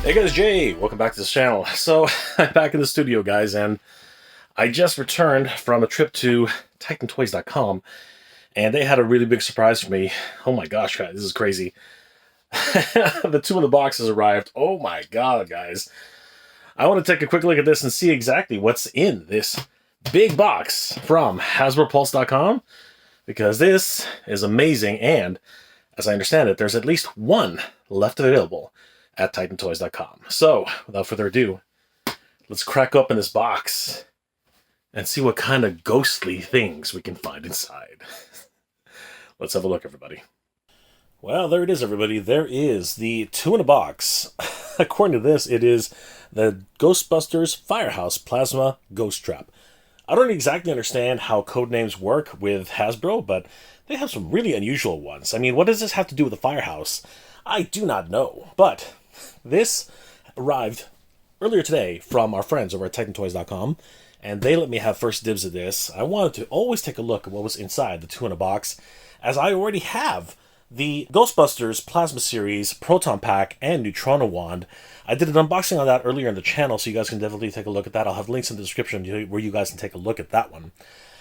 Hey guys, Jay! Welcome back to this channel. So, I'm back in the studio, guys, and I just returned from a trip to TitanToys.com, and they had a really big surprise for me. Oh my gosh, guys, this is crazy. The two in the boxes arrived. Oh my god, guys. I want to take a quick look at this and see exactly what's in this big box from HasbroPulse.com, because this is amazing, and as I understand it, there's at least one left available at TitanToys.com. So, without further ado, let's crack open this box and see what kind of ghostly things we can find inside. Let's have a look, everybody. Well, there it is, everybody. There is the two in a box. According to this, it is the Ghostbusters Firehouse Plasma Ghost Trap. I don't exactly understand how code names work with Hasbro, but they have some really unusual ones. I mean, what does this have to do with the firehouse? I do not know, but this arrived earlier today from our friends over at TitanToys.com, and they let me have first dibs at this. I wanted to always take a look at what was inside the two in a box, as I already have the Ghostbusters Plasma Series Proton Pack and Neutrona Wand. I did an unboxing on that earlier in the channel, so you guys can definitely take a look at that. I'll have links in the description where you guys can take a look at that one.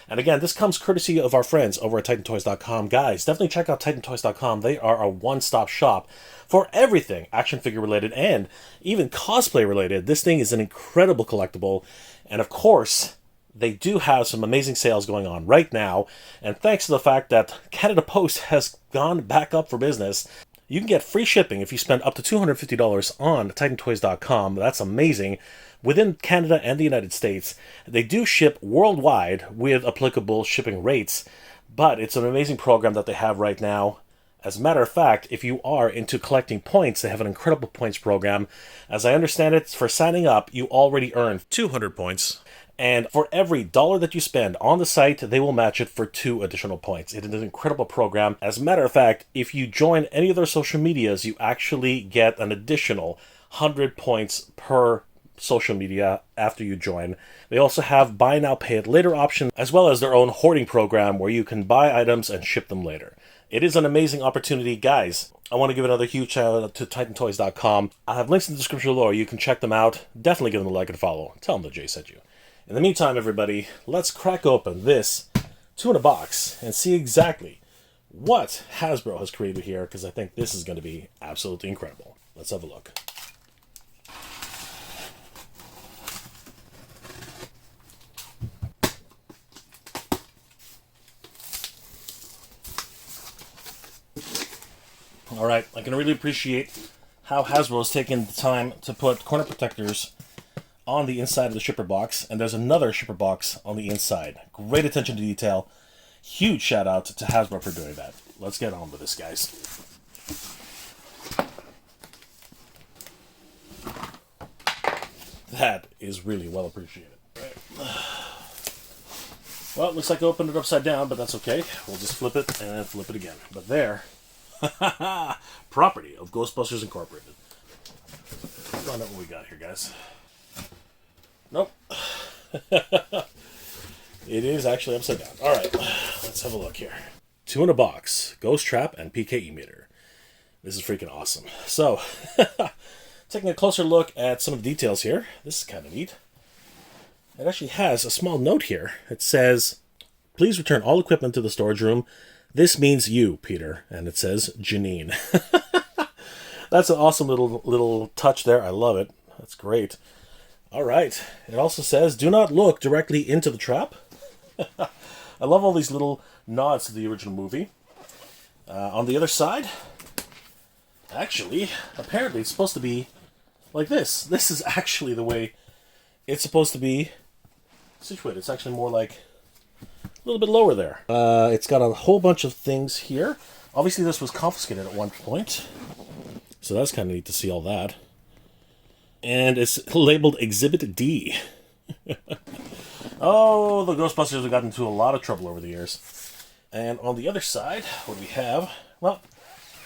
And again, this comes courtesy of our friends over at TitanToys.com. Guys, definitely check out TitanToys.com. They are a one-stop shop for everything action figure related and even cosplay related. This thing is an incredible collectible. And of course, they do have some amazing sales going on right now. And thanks to the fact that Canada Post has gone back up for business, you can get free shipping if you spend up to $250 on TitanToys.com. That's amazing. Within Canada and the United States, they do ship worldwide with applicable shipping rates, but it's an amazing program that they have right now. As a matter of fact, if you are into collecting points, they have an incredible points program. As I understand it, for signing up, you already earn 200 points. And for every dollar that you spend on the site, they will match it for 2 additional points. It is an incredible program. As a matter of fact, if you join any of their social medias, you actually get an additional 100 points per social media after you join. They also have buy now, pay it later option, as well as their own hoarding program where you can buy items and ship them later. It is an amazing opportunity. Guys, I want to give another huge shout out to TitanToys.com. I have links in the description below. You can check them out. Definitely give them a like and a follow. Tell them that Jay sent you. In the meantime, everybody, let's crack open this two in a box and see exactly what Hasbro has created here, because I think this is going to be absolutely incredible. Let's have a look. Alright, I can really appreciate how Hasbro has taken the time to put corner protectors on the inside of the shipper box, and there's another shipper box on the inside. Great attention to detail. Huge shout out to Hasbro for doing that. Let's get on with this, guys. That is really well appreciated. Right. Well, it looks like I opened it upside down, but that's okay. We'll just flip it and then flip it again. But there, property of Ghostbusters Incorporated. Find out what we got here, guys. Nope. It is actually upside down. Alright, let's have a look here. Two in a box, Ghost Trap and PKE Meter. This is freaking awesome. So, taking a closer look at some of the details here. This is kind of neat. It actually has a small note here. It says, please return all equipment to the storage room. This means you, Peter. And it says, Janine. That's an awesome little touch there. I love it. That's great. All right. It also says, do not look directly into the trap. I love all these little nods to the original movie. On the other side, actually, apparently it's supposed to be like this. This is actually the way it's supposed to be situated. It's actually more like a little bit lower there. It's got a whole bunch of things here. Obviously, this was confiscated at one point. So that's kind of neat to see all that. And it's labeled Exhibit D. Oh, the Ghostbusters have gotten into a lot of trouble over the years. And on the other side, what do we have? Well,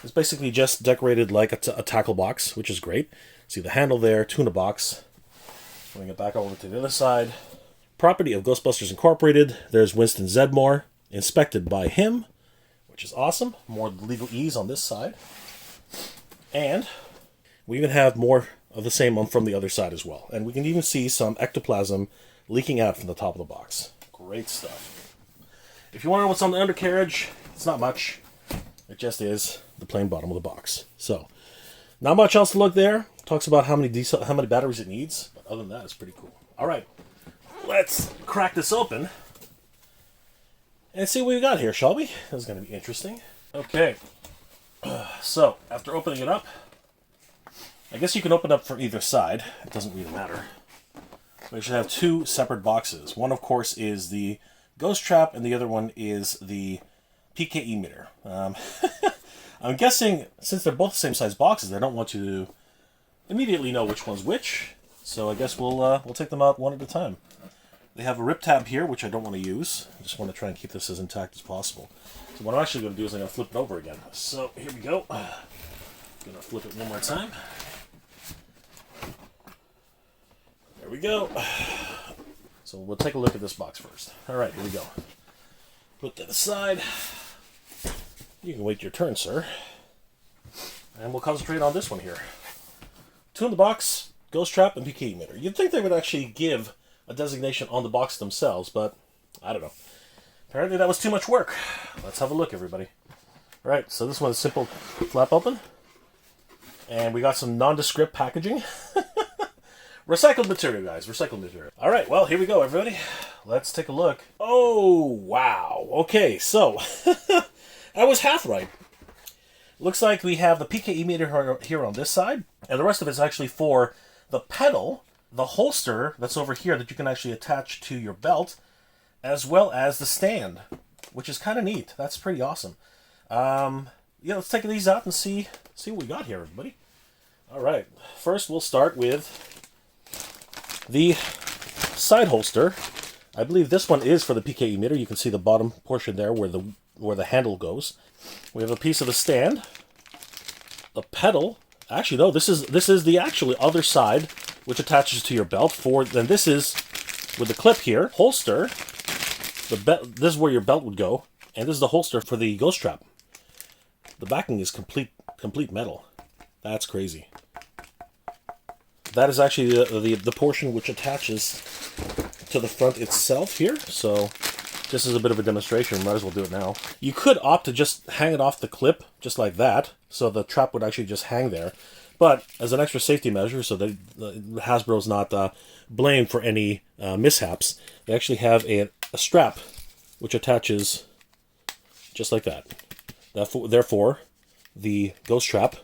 it's basically just decorated like a tackle box, which is great. See the handle there, two in a box. Bring it back over to the other side. Property of Ghostbusters Incorporated. There's Winston Zedmore, inspected by him, which is awesome. More legal ease on this side. And we even have more the same from the other side as well. And we can even see some ectoplasm leaking out from the top of the box. Great stuff. If you want to know what's on the undercarriage, it's not much. It just is the plain bottom of the box. So, not much else to look there. Talks about how many batteries it needs. But other than that, it's pretty cool. All right, let's crack this open and see what we got here, shall we? This is going to be interesting. Okay, so after opening it up, I guess you can open up from either side. It doesn't really matter. We should have two separate boxes. One, of course, is the Ghost Trap, and the other one is the PKE meter. I'm guessing, since they're both the same size boxes, they don't want you to immediately know which one's which. So I guess we'll take them out one at a time. They have a rip tab here, which I don't want to use. I just want to try and keep this as intact as possible. So what I'm actually going to do is I'm going to flip it over again. So here we go. I'm going to flip it one more time. There we go. So we'll take a look at this box first. All right, here we go. Put that aside. You can wait your turn, sir. And we'll concentrate on this one here. Two in the box, Ghost Trap and PKE Meter. You'd think they would actually give a designation on the box themselves, but I don't know. Apparently that was too much work. Let's have a look, everybody. All right, so this one is simple flap open. And we got some nondescript packaging. Recycled material, guys. Recycled material. All right, well, here we go, everybody. Let's take a look. Oh, wow. Okay, so I was half right. Looks like we have the PKE meter here on this side, and the rest of it's actually for the pedal, the holster that's over here that you can actually attach to your belt, as well as the stand, which is kind of neat. That's pretty awesome. Yeah, let's take these out and see what we got here, everybody. All right, first we'll start with the side holster. I believe this one is for the PKE meter. You can see the bottom portion there where the handle goes. We have a piece of the stand, the pedal. Actually, no, this is the actually other side, which attaches to your belt. Then this is with the clip here, holster. This is where your belt would go, and this is the holster for the Ghost Trap. The backing is complete metal. That's crazy. That is actually the portion which attaches to the front itself here. So this is a bit of a demonstration. Might as well do it now. You could opt to just hang it off the clip, just like that, so the trap would actually just hang there. But as an extra safety measure, so that Hasbro's not blamed for any mishaps, they actually have a strap which attaches just like that. Therefore, the Ghost Trap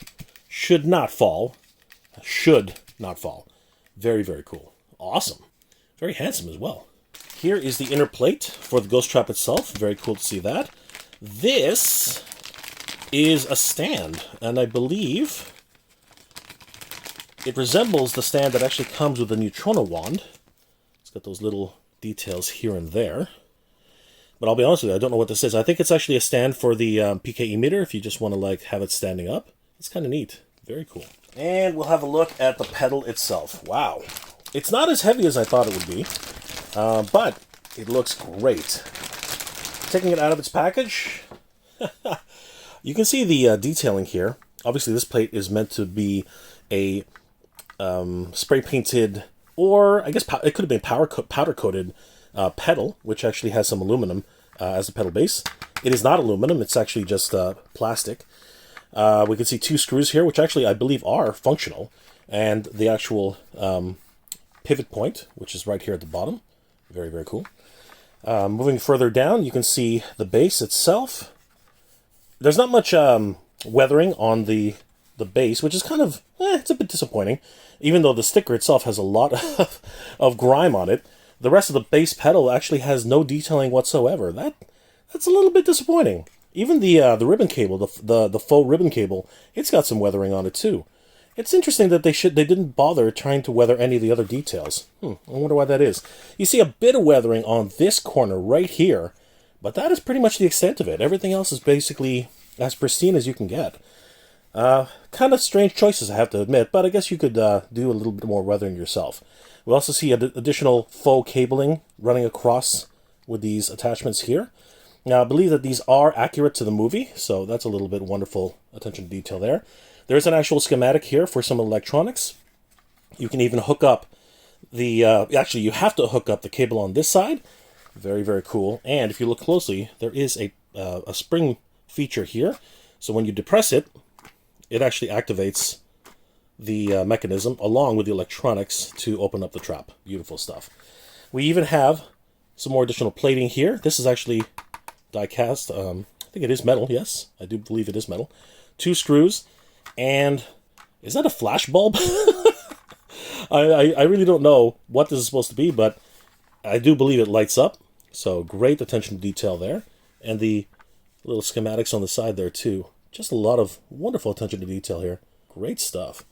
should not fall. Should not fall. Very, very cool. Awesome. Very handsome as well. Here is the inner plate for the Ghost Trap itself. Very cool to see that. This is a stand, and I believe it resembles the stand that actually comes with the Neutrona wand. It's got those little details here and there. But I'll be honest with you, I don't know what this is. I think it's actually a stand for the PKE meter if you just want to have it standing up. It's kind of neat. Very cool. And we'll have a look at the pedal itself. Wow. It's not as heavy as I thought it would be, but it looks great. Taking it out of its package, you can see the detailing here. Obviously, this plate is meant to be a spray painted, or I guess it could have been powder coated pedal, which actually has some aluminum as the pedal base. It is not aluminum, it's actually just plastic. We can see two screws here, which actually I believe are functional, and the actual pivot point, which is right here at the bottom. Very, very cool. Moving further down, you can see the base itself. There's not much weathering on the base, which is kind of, it's a bit disappointing. Even though the sticker itself has a lot of grime on it, the rest of the base pedal actually has no detailing whatsoever. That's a little bit disappointing. Even the ribbon cable, the faux ribbon cable, it's got some weathering on it too. It's interesting that they didn't bother trying to weather any of the other details. I wonder why that is. You see a bit of weathering on this corner right here, but that is pretty much the extent of it. Everything else is basically as pristine as you can get. Kind of strange choices, I have to admit, but I guess you could do a little bit more weathering yourself. We also see additional faux cabling running across with these attachments here. Now, I believe that these are accurate to the movie, so that's a little bit wonderful attention to detail there. There's an actual schematic here for some electronics. You can even hook up the, actually you have to hook up the cable on this side. Very, very cool. And if you look closely, there is a spring feature here. So when you depress it, it actually activates the mechanism along with the electronics to open up the trap. Beautiful stuff. We even have some more additional plating here. This is actually die cast. I think it is metal. Yes, I do believe it is metal. 2 screws. And is that a flash bulb? I really don't know what this is supposed to be, but I do believe it lights up. So great attention to detail there. And the little schematics on the side there too. Just a lot of wonderful attention to detail here. Great stuff.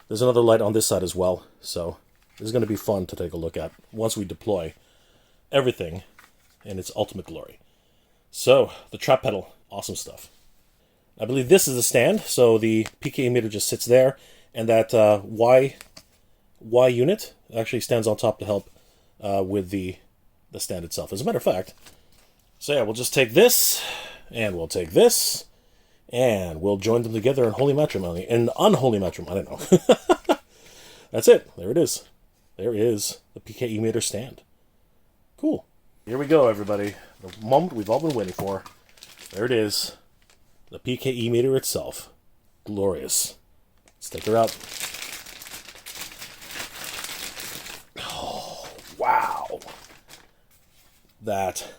There's another light on this side as well. So this is going to be fun to take a look at once we deploy everything in its ultimate glory. So the trap pedal, awesome stuff. I believe this is the stand. So the PKE meter just sits there. And that Y unit actually stands on top to help with the stand itself. As a matter of fact, so yeah, we'll just take this, and we'll take this, and we'll join them together in holy matrimony, in unholy matrimony, I don't know. That's it. There it is. There is the PKE meter stand. Cool. Here we go, everybody. The moment we've all been waiting for. There it is. The PKE meter itself. Glorious. Let's take her out. Oh, wow. That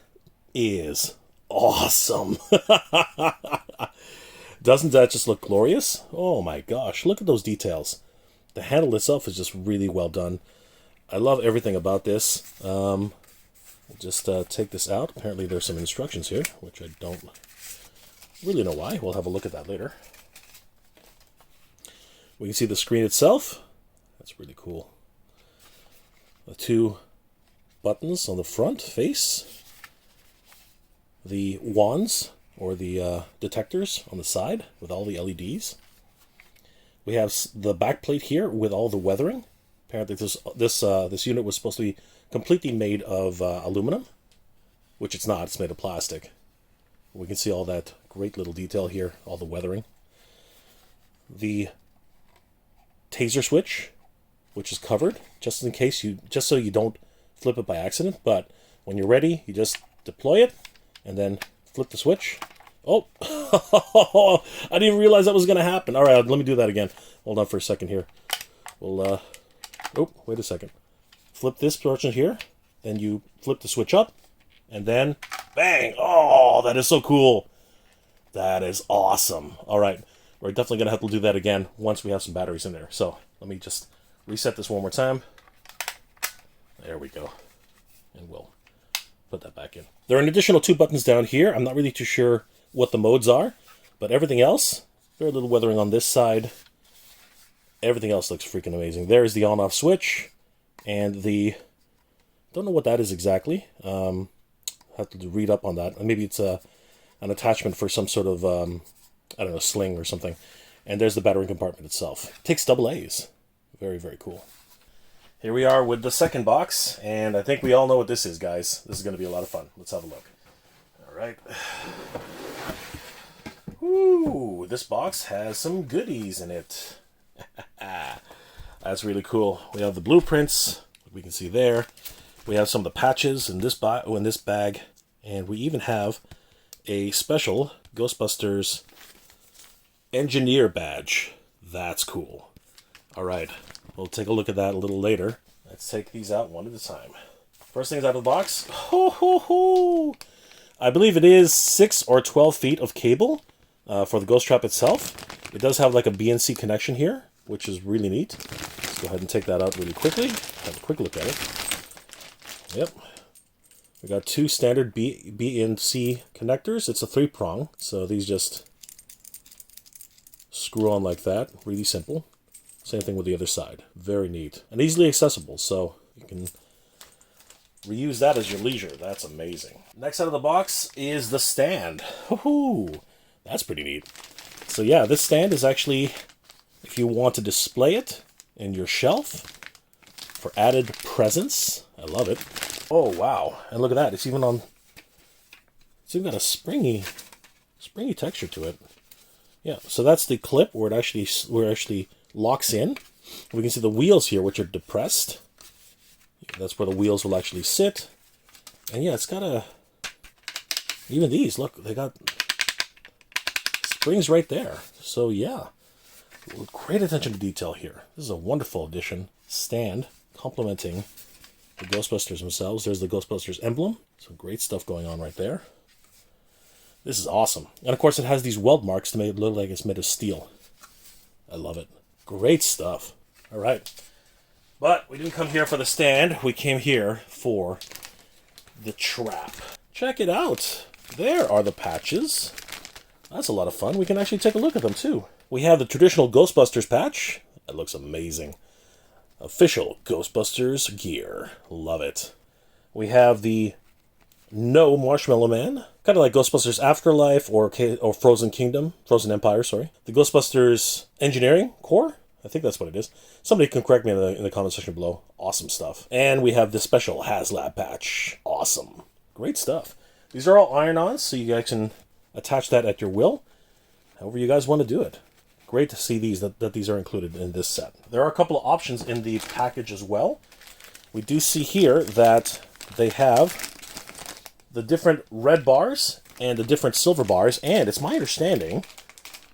is awesome. Doesn't that just look glorious? Oh my gosh, look at those details. The handle itself is just really well done. I love everything about this. We'll just take this out. Apparently there's some instructions here, which I don't really know why. We'll have a look at that later. We can see the screen itself. That's really cool. The 2 buttons on the front face, the wands or the detectors on the side with all the LEDs. We have the back plate here with all the weathering. Apparently this unit was supposed to be completely made of aluminum, which it's not. It's made of plastic. We can see all that great little detail here, all the weathering. The taser switch, which is covered just in case just so you don't flip it by accident, but when you're ready, you just deploy it and then flip the switch. Oh, I didn't even realize that was going to happen. All right, let me do that again. Hold on for a second here. We'll, oh, wait a second. Flip this portion here, then you flip the switch up, and then bang. Oh, that is so cool. That is awesome. All right, we're definitely going to have to do that again once we have some batteries in there. So let me just reset this one more time. There we go. And we'll put that back in. There are an additional 2 buttons down here. I'm not really too sure what the modes are, but everything else, very little weathering on this side. Everything else looks freaking amazing. There's the on-off switch, and the, don't know what that is exactly. Have to read up on that. Maybe it's an attachment for some sort of, I don't know, sling or something. And there's the battery compartment itself. It takes double A's. Very, very cool. Here we are with the second box, and I think we all know what this is, guys. This is going to be a lot of fun. Let's have a look. All right. Ooh, this box has some goodies in it. That's really cool. We have the blueprints, we can see there. We have some of the patches in this bag, and we even have a special Ghostbusters engineer badge. That's cool. All right, we'll take a look at that a little later. Let's take these out one at a time. First things out of the box. Ho, ho, ho. I believe it is 6 or 12 feet of cable for the ghost trap itself. It does have like a BNC connection here, which is really neat. Let's go ahead and take that out really quickly. Have a quick look at it. Yep. We got 2 standard BNC connectors. It's a 3-prong, so these just screw on like that. Really simple. Same thing with the other side. Very neat. And easily accessible, so you can reuse that as your leisure. That's amazing. Next out of the box is the stand. Woohoo! That's pretty neat. So yeah, this stand is actually, if you want to display it in your shelf for added presence. I love it. Oh wow! And look at that. It's even got a springy texture to it. Yeah. So that's the clip where it actually locks in. We can see the wheels here, which are depressed. That's where the wheels will actually sit. And yeah, it's got a... Even these, look, they got springs right there. So yeah, great attention to detail here. This is a wonderful addition. Stand complementing the Ghostbusters themselves. There's the Ghostbusters emblem. Some great stuff going on right there. This is awesome. And of course it has these weld marks to make it look like it's made of steel. I love it. Great stuff. All right. But we didn't come here for the stand. We came here for the trap. Check it out. There are the patches. That's a lot of fun. We can actually take a look at them too. We have the traditional Ghostbusters patch. That looks amazing. Official Ghostbusters gear. Love it. We have the No Marshmallow Man. Kind of like Ghostbusters Afterlife or Frozen Kingdom. Frozen Empire, sorry. The Ghostbusters Engineering Core. I think that's what it is. Somebody can correct me in the comment section below. Awesome stuff. And we have the special Haslab patch. Awesome. Great stuff. These are all iron-ons, so you guys can attach that at your will. However you guys want to do it. Great to see these that these are included in this set. There are a couple of options in the package as well. We do see here that they have the different red bars and the different silver bars, and it's my understanding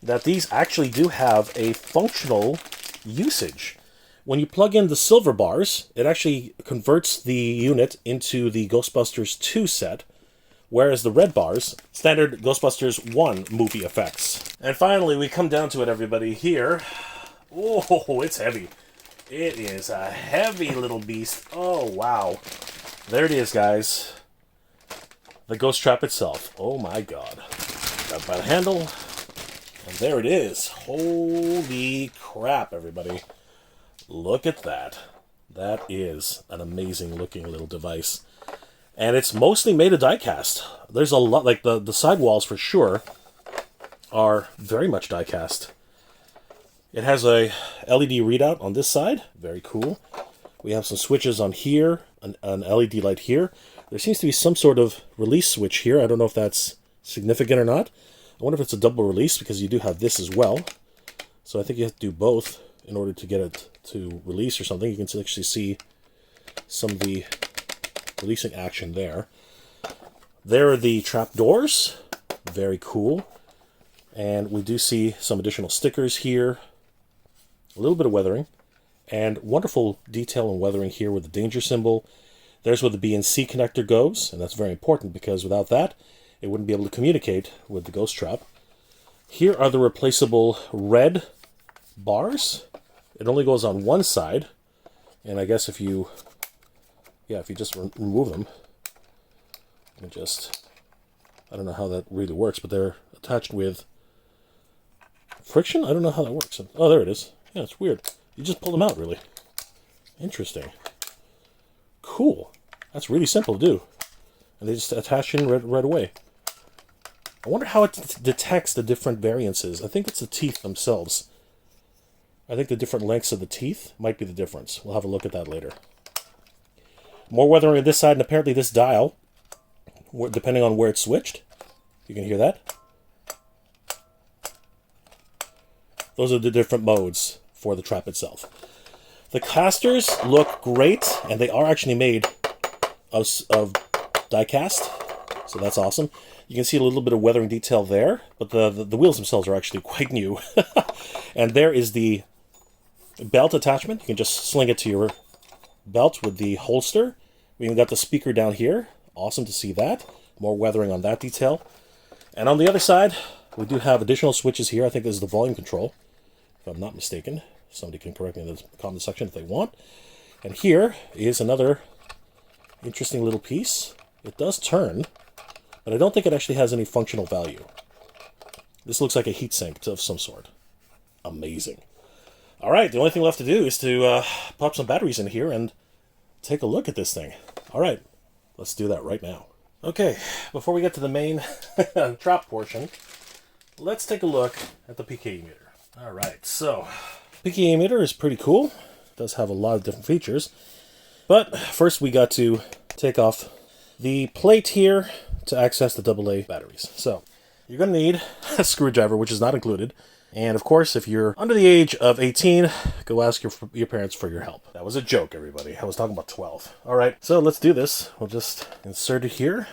that these actually do have a functional usage. When you plug in the silver bars, it actually converts the unit into the Ghostbusters 2 set, whereas the red bars, standard Ghostbusters 1 movie effects. And finally, we come down to it, everybody, here. Oh, it's heavy. It is a heavy little beast. Oh, wow. There it is, guys. The ghost trap itself. Oh my god. Grab by the handle. And there it is. Holy crap, everybody. Look at that. That is an amazing looking little device. And it's mostly made of die-cast. There's a lot, like the sidewalls for sure are very much die-cast. It has a LED readout on this side. Very cool. We have some switches on here, an LED light here. There seems to be some sort of release switch here. I don't know if that's significant or not. I wonder if it's a double release, because you do have this as well. So I think you have to do both in order to get it to release or something. You can actually see some of the releasing action there. There are the trap doors. Very cool. And we do see some additional stickers here. A little bit of weathering. And wonderful detail and weathering here with the danger symbol. There's where the B and C connector goes, and that's very important because without that, it wouldn't be able to communicate with the ghost trap. Here are the replaceable red bars. It only goes on one side, and I guess if you just remove them, and I don't know how that really works, but they're attached with friction? I don't know how that works. Oh, there it is. Yeah, it's weird. You just pull them out, really. Interesting. Cool. That's really simple to do. And they just attach in right away. I wonder how it detects the different variances. I think it's the teeth themselves. I think the different lengths of the teeth might be the difference. We'll have a look at that later. More weathering on this side, and apparently this dial, depending on where it's switched, you can hear that. Those are the different modes for the trap itself. The casters look great, and they are actually made of die-cast, so that's awesome. You can see a little bit of weathering detail there, but the wheels themselves are actually quite new. And there is the belt attachment. You can just sling it to your belt with the holster. We even got the speaker down here. Awesome to see that. More weathering on that detail. And on the other side, we do have additional switches here. I think this is the volume control, if I'm not mistaken. Somebody can correct me in the comment section if they want. And here is another interesting little piece. It does turn, but I don't think it actually has any functional value. This looks like a heatsink of some sort. Amazing. All right, the only thing left to do is to pop some batteries in here and take a look at this thing. All right, let's do that right now. Okay, before we get to the main trap portion, let's take a look at the PKE meter. All right, so PKE meter is pretty cool. It does have a lot of different features. But first we got to take off the plate here to access the AA batteries. So you're going to need a screwdriver, which is not included. And of course, if you're under the age of 18, go ask your parents for your help. That was a joke, everybody. I was talking about 12. All right, so let's do this. We'll just insert it here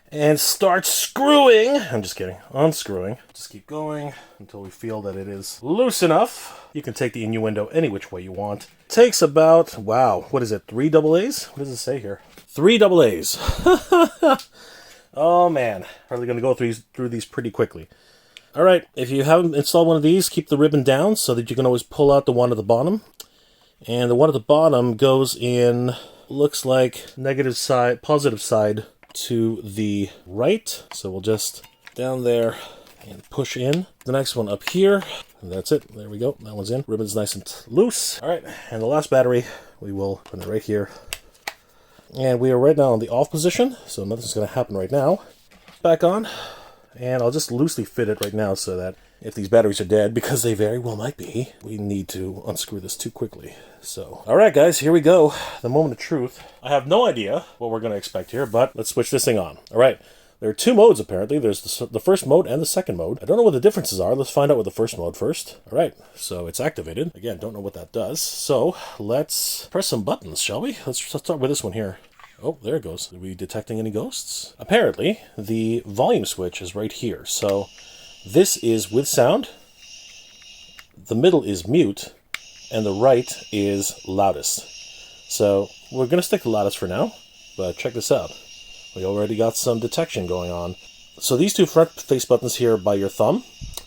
and start screwing. I'm just kidding. Unscrewing. Just keep going until we feel that it is loose enough. You can take the innuendo any which way you want. Takes about, wow, what is it, 3 AA's? What does it say here? 3 AA's. Oh man, probably going to go through these pretty quickly. All right, if you haven't installed one of these, keep the ribbon down so that you can always pull out the one at the bottom. And the one at the bottom goes in, looks like negative side, positive side to the right. So we'll just down there and push in. The next one up here, and that's it. There we go, that one's in. Ribbon's nice and loose. All right, and the last battery, we will put it right here. And we are right now in the off position, so nothing's going to happen right now. Back on. And I'll just loosely fit it right now so that if these batteries are dead, because they very well might be, we need to unscrew this too quickly. So, alright guys, here we go. The moment of truth. I have no idea what we're going to expect here, but let's switch this thing on. Alright, there are 2 modes apparently. There's the first mode and the second mode. I don't know what the differences are. Let's find out with the first mode first. Alright, so it's activated. Again, don't know what that does. So, let's press some buttons, shall we? Let's start with this one here. Oh, there it goes. Are we detecting any ghosts? Apparently, the volume switch is right here. So, this is with sound, the middle is mute, and the right is loudest. So, we're going to stick to loudest for now, but check this out. We already got some detection going on. So these 2 front face buttons here by your thumb,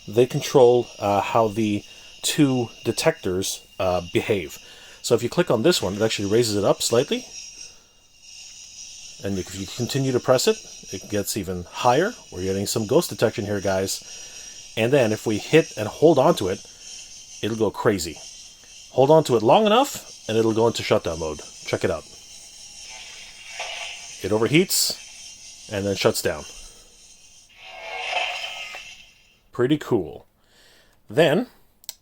they control how the 2 detectors behave. So if you click on this one, it actually raises it up slightly. And if you continue to press it, it gets even higher. We're getting some ghost detection here, guys. And then if we hit and hold on to it, it'll go crazy. Hold on to it long enough, and it'll go into shutdown mode. Check it out. It overheats, and then shuts down. Pretty cool. Then,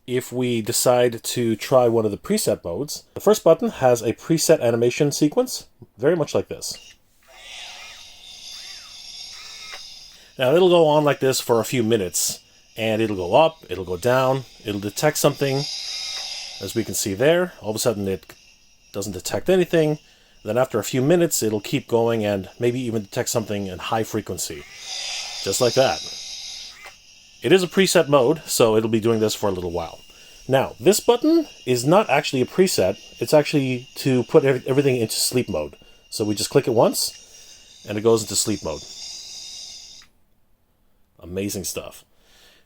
if we decide to try one of the preset modes, the first button has a preset animation sequence, very much like this. Now it'll go on like this for a few minutes, and it'll go up, it'll go down, it'll detect something, as we can see there. All of a sudden it doesn't detect anything. Then after a few minutes it'll keep going and maybe even detect something in high frequency. Just like that. It is a preset mode, so it'll be doing this for a little while. Now, this button is not actually a preset, it's actually to put everything into sleep mode. So we just click it once, and it goes into sleep mode. Amazing stuff.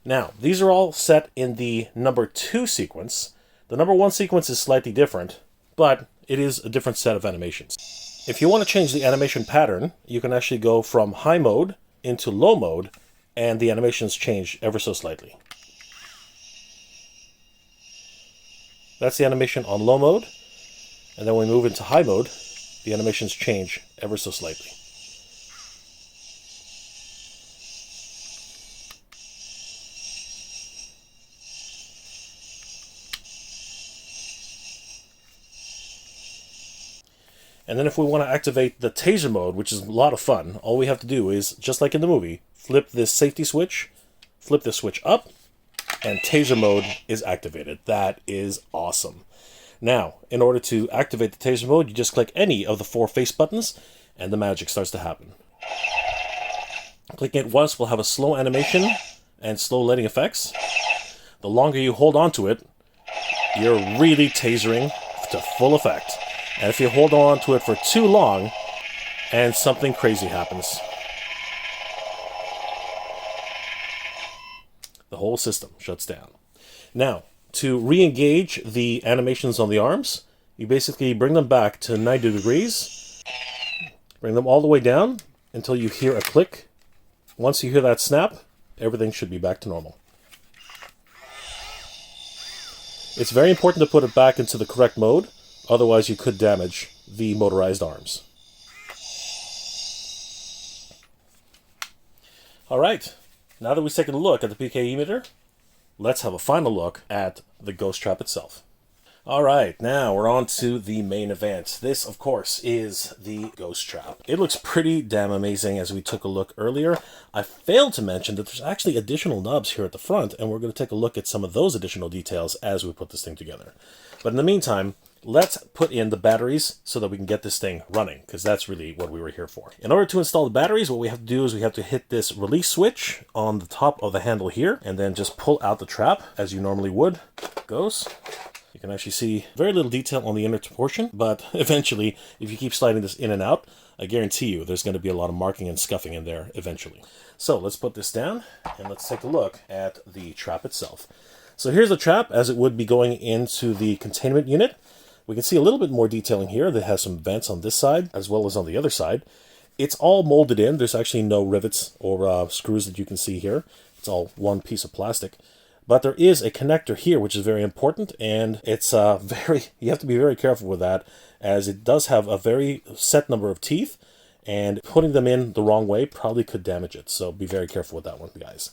Now, these are all set in the number 2 sequence. The number 1 sequence is slightly different, but it is a different set of animations. If you want to change the animation pattern, you can actually go from high mode into low mode, and the animations change ever so slightly. That's the animation on low mode, and then when we move into high mode, the animations change ever so slightly. And then if we want to activate the taser mode, which is a lot of fun, all we have to do is, just like in the movie, flip this safety switch, flip the switch up, and taser mode is activated. That is awesome. Now, in order to activate the taser mode, you just click any of the 4 face buttons, and the magic starts to happen. Clicking it once will have a slow animation and slow lighting effects. The longer you hold on to it, you're really tasering to full effect. And if you hold on to it for too long, and something crazy happens, the whole system shuts down. Now, to re-engage the animations on the arms, you basically bring them back to 90 degrees, bring them all the way down until you hear a click. Once you hear that snap, everything should be back to normal. It's very important to put it back into the correct mode, otherwise you could damage the motorized arms. Alright, now that we've taken a look at the PKE meter, let's have a final look at the ghost trap itself. All right, now we're on to the main event. This, of course, is the Ghost Trap. It looks pretty damn amazing as we took a look earlier. I failed to mention that there's actually additional knobs here at the front, and we're going to take a look at some of those additional details as we put this thing together. But in the meantime, let's put in the batteries so that we can get this thing running, because that's really what we were here for. In order to install the batteries, what we have to do is we have to hit this release switch on the top of the handle here, and then just pull out the trap as you normally would. It goes. You can actually see very little detail on the inner portion, but eventually, if you keep sliding this in and out, I guarantee you there's going to be a lot of marking and scuffing in there eventually. So let's put this down, and let's take a look at the trap itself. So here's the trap as it would be going into the containment unit. We can see a little bit more detailing here that has some vents on this side as well as on the other side. It's all molded in. There's actually no rivets or screws that you can see here. It's all one piece of plastic. But there is a connector here, which is very important, and it's you have to be very careful with that, as it does have a very set number of teeth, and putting them in the wrong way probably could damage it. So be very careful with that one, guys.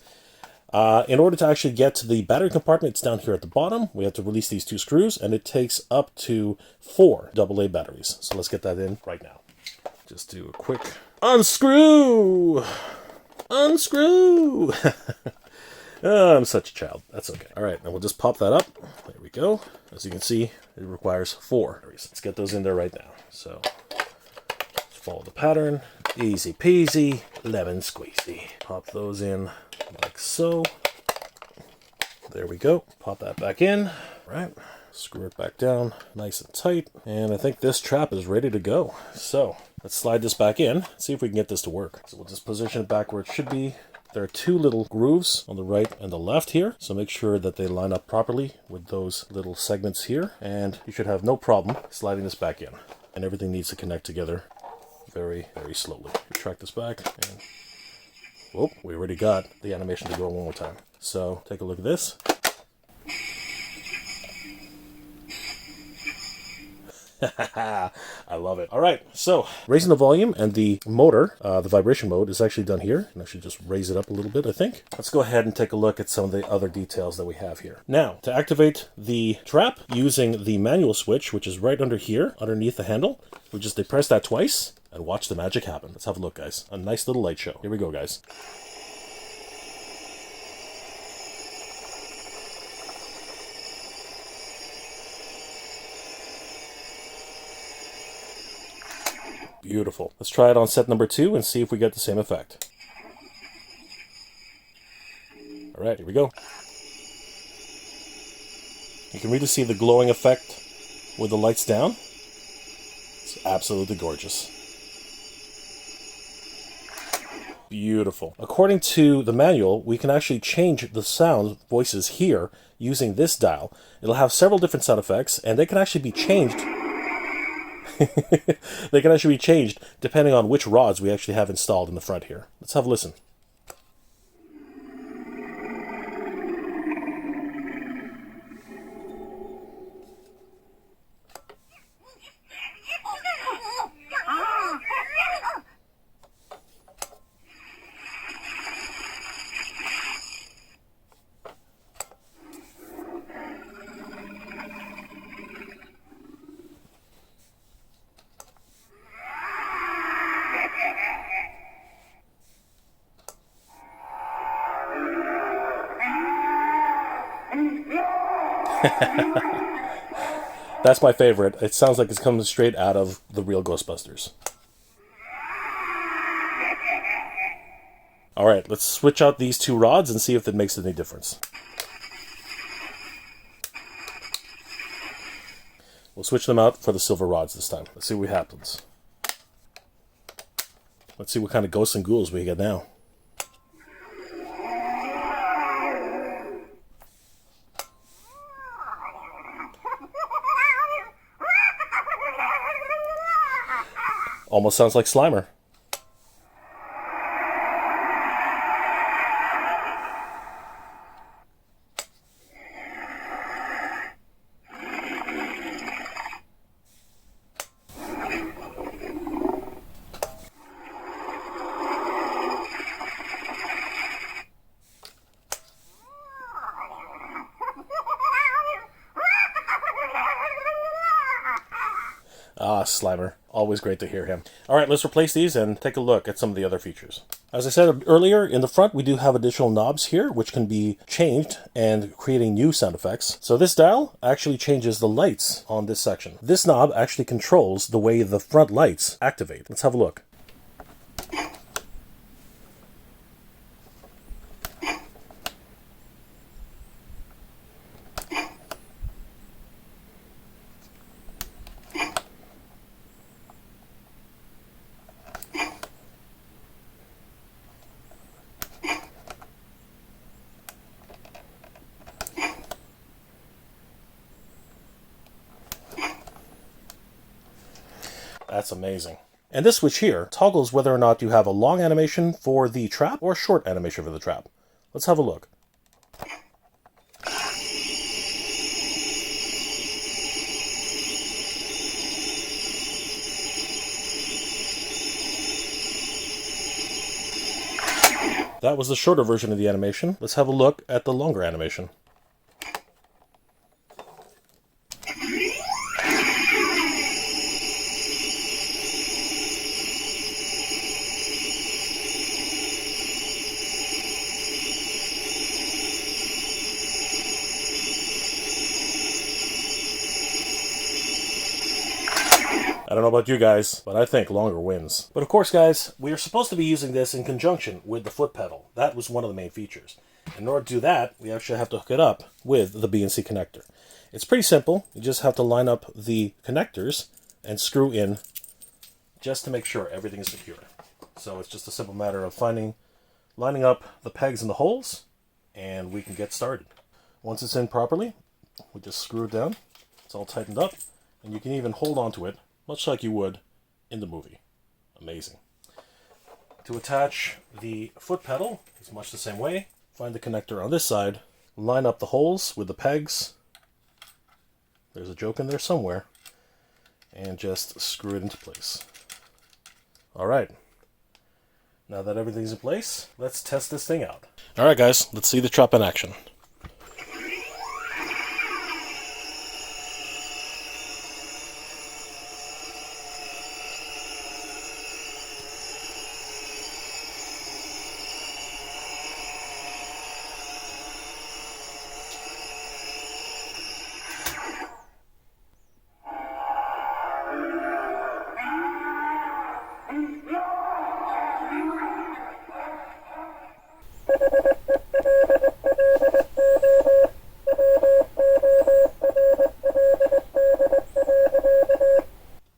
In order to actually get to the battery compartment, it's down here at the bottom. We have to release these two screws, and it takes up to 4 AA batteries. So let's get that in right now. Just do a quick unscrew! Unscrew! Oh, I'm such a child. That's okay. All right, now we'll just pop that up. There we go. As you can see, it requires 4 batteries. Let's get those in there right now. So, let's follow the pattern. Easy peasy, lemon squeezy. Pop those in like so. There we go. Pop that back in. All right. Screw it back down nice and tight. And I think this trap is ready to go. So, let's slide this back in. See if we can get this to work. So we'll just position it back where it should be. There are 2 little grooves on the right and the left here, so make sure that they line up properly with those little segments here, and you should have no problem sliding this back in. And everything needs to connect together very, very slowly. Retract this back, and whoop, we already got the animation to go one more time. So take a look at this. I love it. All right, so raising the volume and the motor, the vibration mode is actually done here. And I should just raise it up a little bit, I think. Let's go ahead and take a look at some of the other details that we have here. Now, to activate the trap using the manual switch, which is right under here, underneath the handle, we just depress that twice and watch the magic happen. Let's have a look, guys. A nice little light show. Here we go, guys. Beautiful. Let's try it on set number 2 and see if we get the same effect. All right, here we go. You can really see the glowing effect with the lights down. It's absolutely gorgeous. Beautiful. According to the manual, we can actually change the sound voices here using this dial. It'll have several different sound effects, and they can actually be changed. They can actually be changed depending on which rods we actually have installed in the front here. Let's have a listen. That's my favorite. It sounds like it's coming straight out of the real Ghostbusters. Alright, let's switch out these 2 rods and see if that makes any difference. We'll switch them out for the silver rods this time. Let's see what happens. Let's see what kind of ghosts and ghouls we get now. Almost sounds like Slimer. Ah, Slimer. Always great to hear him. All right, let's replace these and take a look at some of the other features. As I said earlier, in the front we do have additional knobs here which can be changed and creating new sound effects. So this dial actually changes the lights on this section. This knob actually controls the way the front lights activate. Let's have a look. That's amazing. And this switch here toggles whether or not you have a long animation for the trap or a short animation for the trap. Let's have a look. That was the shorter version of the animation. Let's have a look at the longer animation. I don't know about you guys, but I think longer wins. But of course, guys, we are supposed to be using this in conjunction with the foot pedal. That was one of the main features. In order to do that, we actually have to hook it up with the BNC connector. It's pretty simple. You just have to line up the connectors and screw in just to make sure everything is secure. So it's just a simple matter of lining up the pegs in the holes, and we can get started. Once it's in properly, we just screw it down. It's all tightened up, and you can even hold on to it much like you would in the movie. Amazing. To attach the foot pedal, it's much the same way. Find the connector on this side, line up the holes with the pegs. There's a joke in there somewhere. And just screw it into place. Alright. Now that everything's in place, let's test this thing out. Alright guys, let's see the trap in action.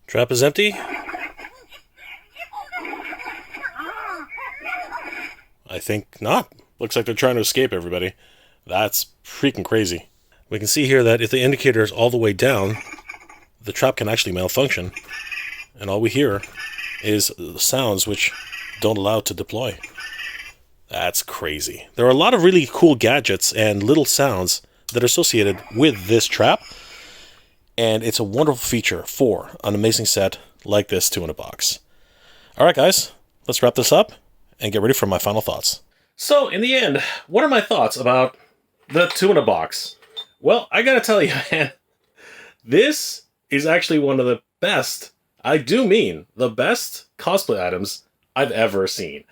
Trap is empty. I think not. Looks like they're trying to escape everybody. That's freaking crazy. We can see here that if the indicator is all the way down, the trap can actually malfunction. And all we hear is sounds which don't allow it to deploy. That's crazy. There are a lot of really cool gadgets and little sounds that are associated with this trap. And it's a wonderful feature for an amazing set like this 2-in-a-box. Alright guys, let's wrap this up and get ready for my final thoughts. So, in the end, what are my thoughts about the 2-in-a-box? Well, I gotta tell you, man, this is actually one of the best, I do mean, the best cosplay items I've ever seen.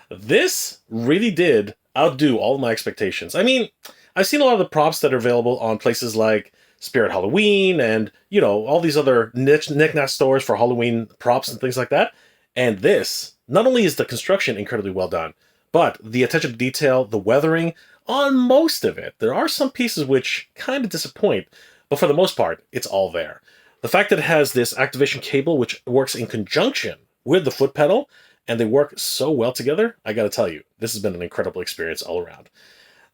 This really did outdo all of my expectations. I mean, I've seen a lot of the props that are available on places like Spirit Halloween and, you know, all these other knick-knack stores for Halloween props and things like that. And this, not only is the construction incredibly well done, but the attention to detail, the weathering, on most of it. There are some pieces which kind of disappoint, but for the most part, it's all there. The fact that it has this activation cable which works in conjunction with the foot pedal, and they work so well together, I gotta tell you, this has been an incredible experience all around.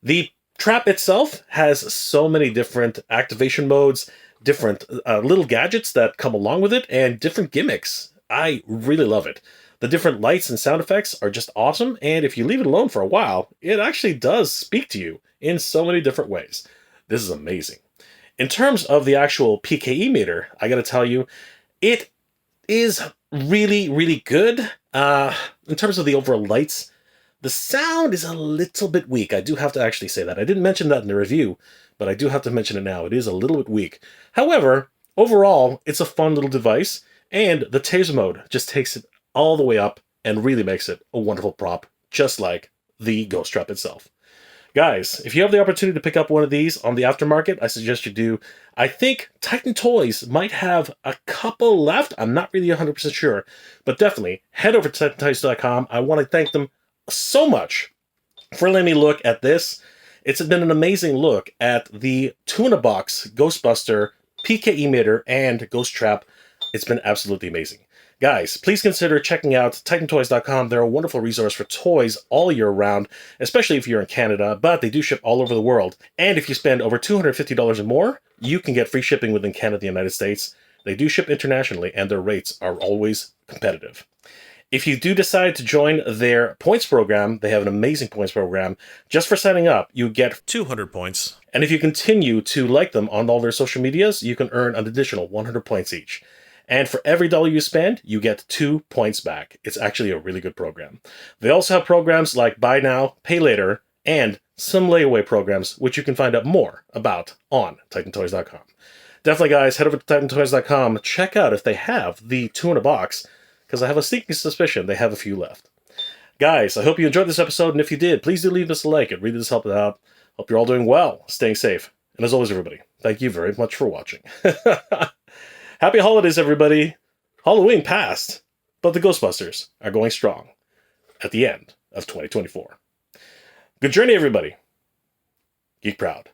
The trap itself has so many different activation modes, different little gadgets that come along with it, and different gimmicks. I really love it. The different lights and sound effects are just awesome, and if you leave it alone for a while, it actually does speak to you in so many different ways. This is amazing. In terms of the actual PKE meter, I gotta tell you, it is really, really good. In terms of the overall lights, the sound is a little bit weak. I do have to actually say that. I didn't mention that in the review, but I do have to mention it now. It is a little bit weak. However, Overall, it's a fun little device, and the taser mode just takes it all the way up and really makes it a wonderful prop, just like the Ghost Trap itself. Guys, if you have the opportunity to pick up one of these on the aftermarket, I suggest you do. I think Titan Toys might have a couple left. I'm not really 100% sure, but definitely head over to TitanToys.com. I want to thank them so much for letting me look at this. It's been an amazing look at the two-in-a-box Ghostbuster, PKE Meter, and Ghost Trap. It's been absolutely amazing. Guys, please consider checking out TitanToys.com. They're a wonderful resource for toys all year round, especially if you're in Canada, but they do ship all over the world. And if you spend over $250 or more, you can get free shipping within Canada and the United States. They do ship internationally, and their rates are always competitive. If you do decide to join their points program, they have an amazing points program. Just for signing up, you get 200 points. And if you continue to like them on all their social medias, you can earn an additional 100 points each. And for every dollar you spend, you get 2 points back. It's actually a really good program. They also have programs like Buy Now, Pay Later, and some layaway programs, which you can find out more about on TitanToys.com. Definitely, guys, head over to TitanToys.com. Check out if they have the two-in-a-box, because I have a sneaking suspicion they have a few left. Guys, I hope you enjoyed this episode, and if you did, please do leave us a like. It really does help it out. Hope you're all doing well, staying safe. And as always, everybody, thank you very much for watching. Happy holidays, everybody. Halloween passed, but the Ghostbusters are going strong at the end of 2024. Good journey, everybody. Geek proud.